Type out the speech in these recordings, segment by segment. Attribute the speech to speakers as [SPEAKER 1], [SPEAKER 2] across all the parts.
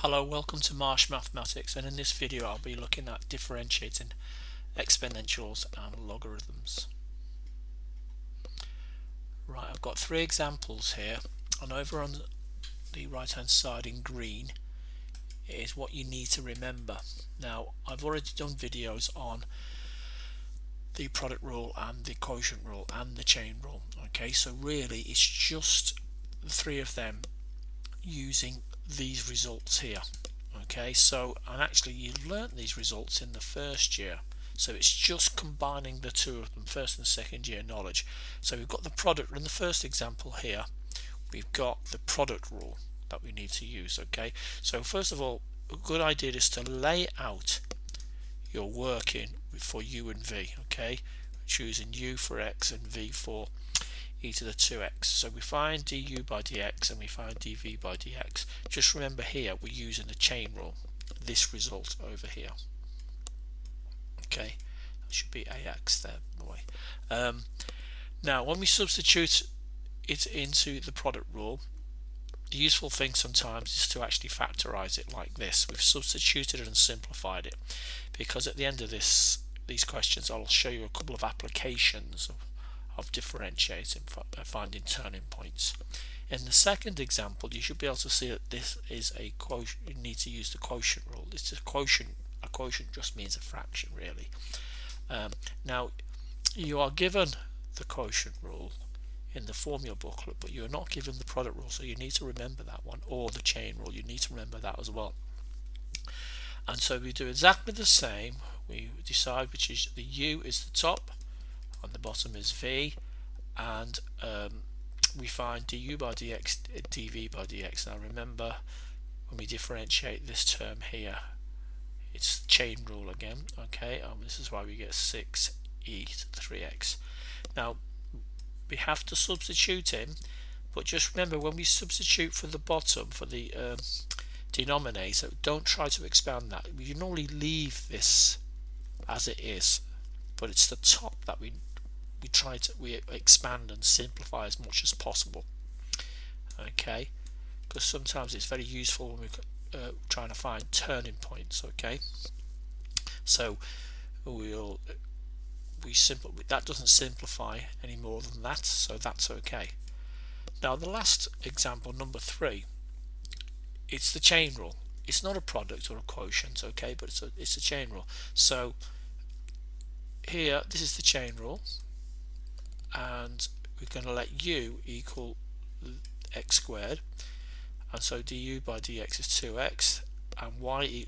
[SPEAKER 1] Hello, welcome to Marsh Mathematics, and in this video I'll be looking at differentiating exponentials and logarithms. Right, I've got three examples here, and over on the right hand side in green is what you need to remember. Now, I've already done videos on the product rule and the quotient rule and the chain rule. Okay, so really it's just the three of them using these results here. Okay, so and actually you learnt these results in the first year, so it's just combining the two of them, first and second year knowledge. So we've got the product in the first example here, we've got the product rule that we need to use. Okay, so first of all, a good idea is to lay out your working for u and v. Okay, choosing u for x and v for e to the 2x. So we find du by dx and we find dv by dx. Just remember here we're using the chain rule, this result over here. Okay, that should be ax there, by the way. Now when we substitute it into the product rule, the useful thing sometimes is to actually factorize it like this. We've substituted it and simplified it, because at the end of these questions I'll show you a couple of applications of differentiating, finding turning points. In the second example, you should be able to see that this is a quotient. You need to use the quotient rule. It's a quotient. A quotient just means a fraction, really. Now, you are given the quotient rule in the formula booklet, but you are not given the product rule, so you need to remember that one, or the chain rule. You need to remember that as well. And so we do exactly the same. We decide which is the u is the top, on the bottom is v, and we find du by dx, dv by dx. Now remember, when we differentiate this term here, it's chain rule again. Okay, this is why we get 6e to the 3x. Now we have to substitute in, but just remember, when we substitute for the bottom, for the denominator, don't try to expand that. We normally leave this as it is, but it's the top that we expand and simplify as much as possible. Okay, because sometimes it's very useful when we're trying to find turning points. Okay, so that doesn't simplify any more than that, so that's okay. Now the last example, number 3, it's the chain rule. It's not a product or a quotient, okay, but it's a chain rule. So here, this is the chain rule, and we're going to let u equal x squared, and so du by dx is 2x, and y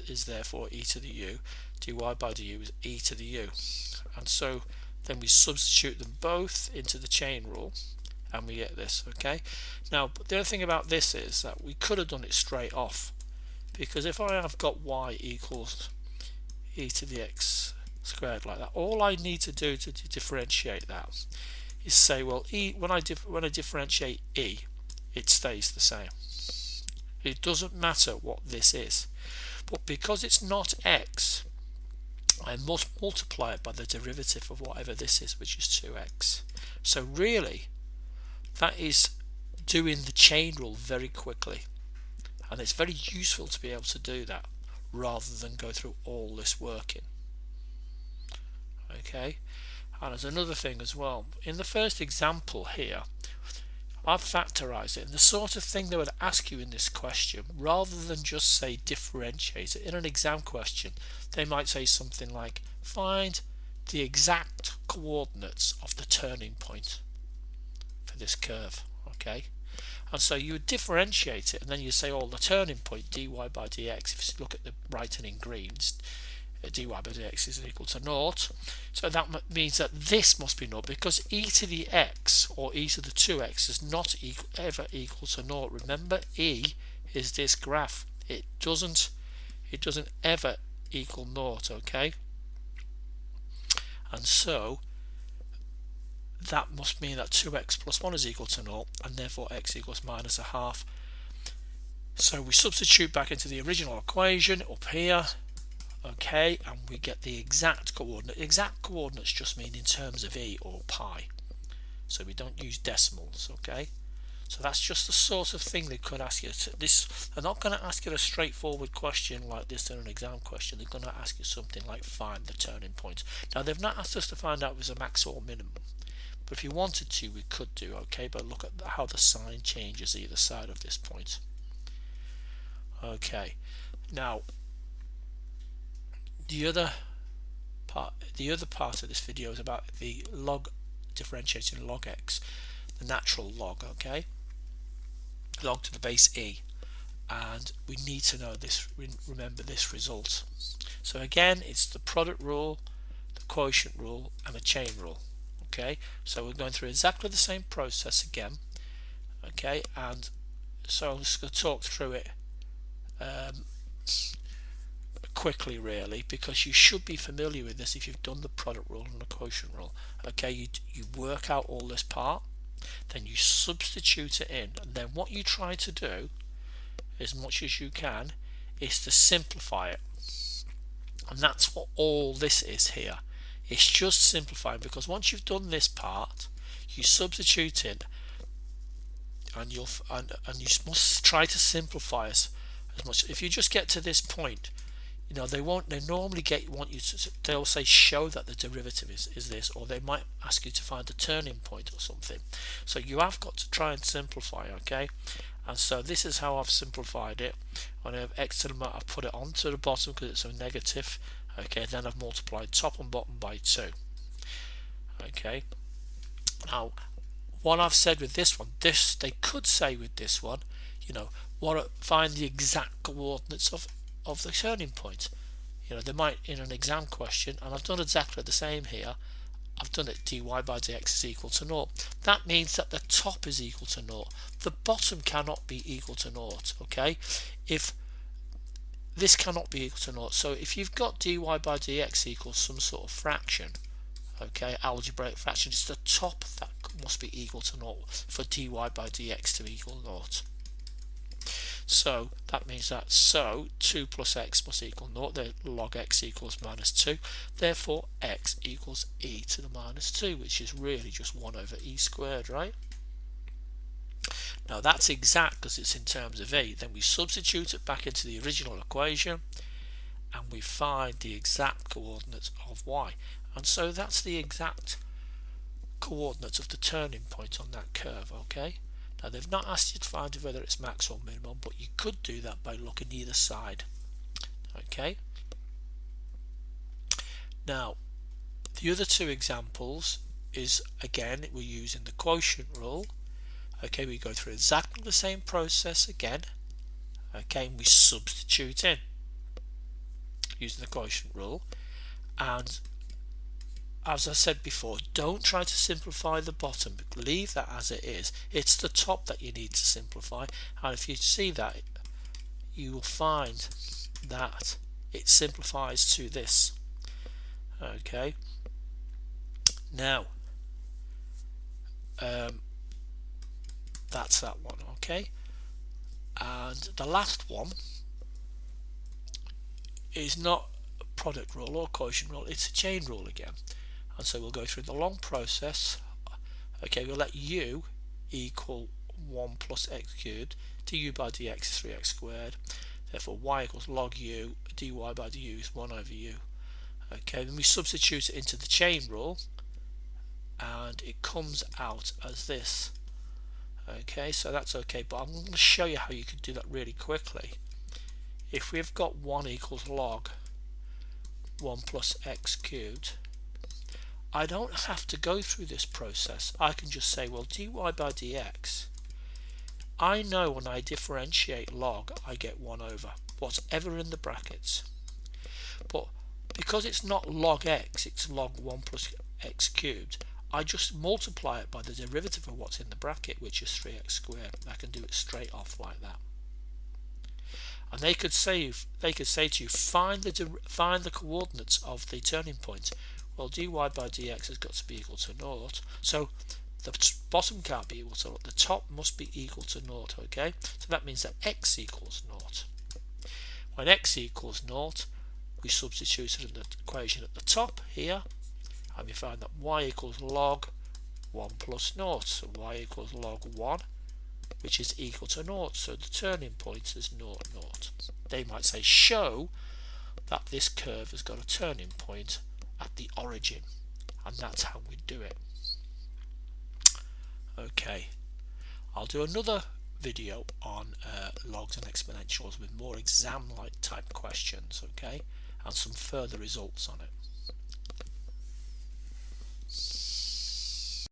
[SPEAKER 1] is therefore e to the u, dy by du is e to the u, and so then we substitute them both into the chain rule and we get this. Okay, now the other thing about this is that we could have done it straight off, because if I have got y equals e to the x squared like that, all I need to do to differentiate that is say, well, when I differentiate e, it stays the same. It doesn't matter what this is, but because it's not x, I must multiply it by the derivative of whatever this is, which is 2x. So really, that is doing the chain rule very quickly, and it's very useful to be able to do that rather than go through all this working. Okay, and there's another thing as well. In the first example here, I've factorized it, and the sort of thing they would ask you in this question, rather than just say differentiate it, in an exam question they might say something like, find the exact coordinates of the turning point for this curve. Okay, and so you would differentiate it, and then you say, oh, the turning point dy by dx, if you look at the writing in green, dy by dx is equal to 0, so that means that this must be 0, because e to the x or e to the 2x is not ever equal to 0. Remember, e is this graph. It doesn't ever equal 0. Okay, and so that must mean that 2x plus 1 is equal to 0, and therefore x equals minus a half. So we substitute back into the original equation up here. Okay, and we get the exact coordinate. Exact coordinates just mean in terms of e or pi, so we don't use decimals. Okay, So that's just the sort of thing they could ask you. They're not going to ask you a straightforward question like this in an exam question. They're going to ask you something like find the turning point. Now they've not asked us to find out if it's a max or minimum, but if you wanted to, we could do, okay? But look at how the sign changes either side of this point. Okay, now the other part of this video is about the log differentiating log x, the natural log, okay? Log to the base e, and we need to know this, remember this result. So again, it's the product rule, the quotient rule, and the chain rule. Okay, so we're going through exactly the same process again. Okay, and so I'm just going to talk through it quickly, really, because you should be familiar with this if you've done the product rule and the quotient rule. Okay, you work out all this part, then you substitute it in, and then what you try to do, as much as you can, is to simplify it. And that's what all this is here. It's just simplifying, because once you've done this part, you substitute in, and you must try to simplify as much. If you just get to this point, you know, they normally want you to, they'll say show that the derivative is this, or they might ask you to find a turning point or something. So you have got to try and simplify, okay? And so this is how I've simplified it. When I have x to the amount, I've put it onto the bottom because it's a negative. Okay, then I've multiplied top and bottom by 2. Okay, now what I've said with this one, they could say with this one, you know, find the exact coordinates of the turning point. You know, they might in an exam question, and I've done exactly the same here. I've done it dy by dx is equal to 0. That means that the top is equal to 0. The bottom cannot be equal to 0. Okay, if this cannot be equal to 0, so if you've got dy by dx equals some sort of fraction, okay, algebraic fraction, it's the top that must be equal to 0 for dy by dx to equal 0. So that means that 2 plus x must equal 0, the log x equals minus 2, therefore x equals e to the minus 2, which is really just 1 over e squared, right? Now that's exact because it's in terms of e. Then we substitute it back into the original equation and we find the exact coordinates of y, and so that's the exact coordinates of the turning point on that curve. Okay, now they've not asked you to find whether it's max or minimum, but you could do that by looking either side. Okay, now the other two examples is, again, we're using the quotient rule. Okay, we go through exactly the same process again. Okay, and we substitute in using the quotient rule, and as I said before, don't try to simplify the bottom, leave that as it is. It's the top that you need to simplify, and if you see that, you will find that it simplifies to this. Okay, now that's that one. Okay, and the last one is not a product rule or quotient rule, it's a chain rule again, and so we'll go through the long process. Okay, we'll let u equal 1 plus x cubed, du by dx is 3x squared, therefore y equals log u, dy by du is 1 over u. Okay, then we substitute it into the chain rule and it comes out as this. Okay, so that's okay, but I'm going to show you how you can do that really quickly. If we've got 1 equals log 1 plus x cubed, I don't have to go through this process. I can just say, well, dy by dx, I know when I differentiate log, I get 1 over whatever in the brackets. But because it's not log x, it's log 1 plus x cubed, I just multiply it by the derivative of what's in the bracket, which is 3x squared. I can do it straight off like that. And they could say to you, find the coordinates of the turning point. Well, dy by dx has got to be equal to 0, so the bottom can't be equal to 0, the top must be equal to 0. Okay, so that means that x equals 0. When x equals 0, we substitute it in the equation at the top here, and we find that y equals log 1 plus 0, so y equals log 1 which is equal to 0. So the turning point is 0, 0. They might say show that this curve has got a turning point at the origin, and that's how we do it. Okay, I'll do another video on logs and exponentials with more exam-like type questions, okay, and some further results on it.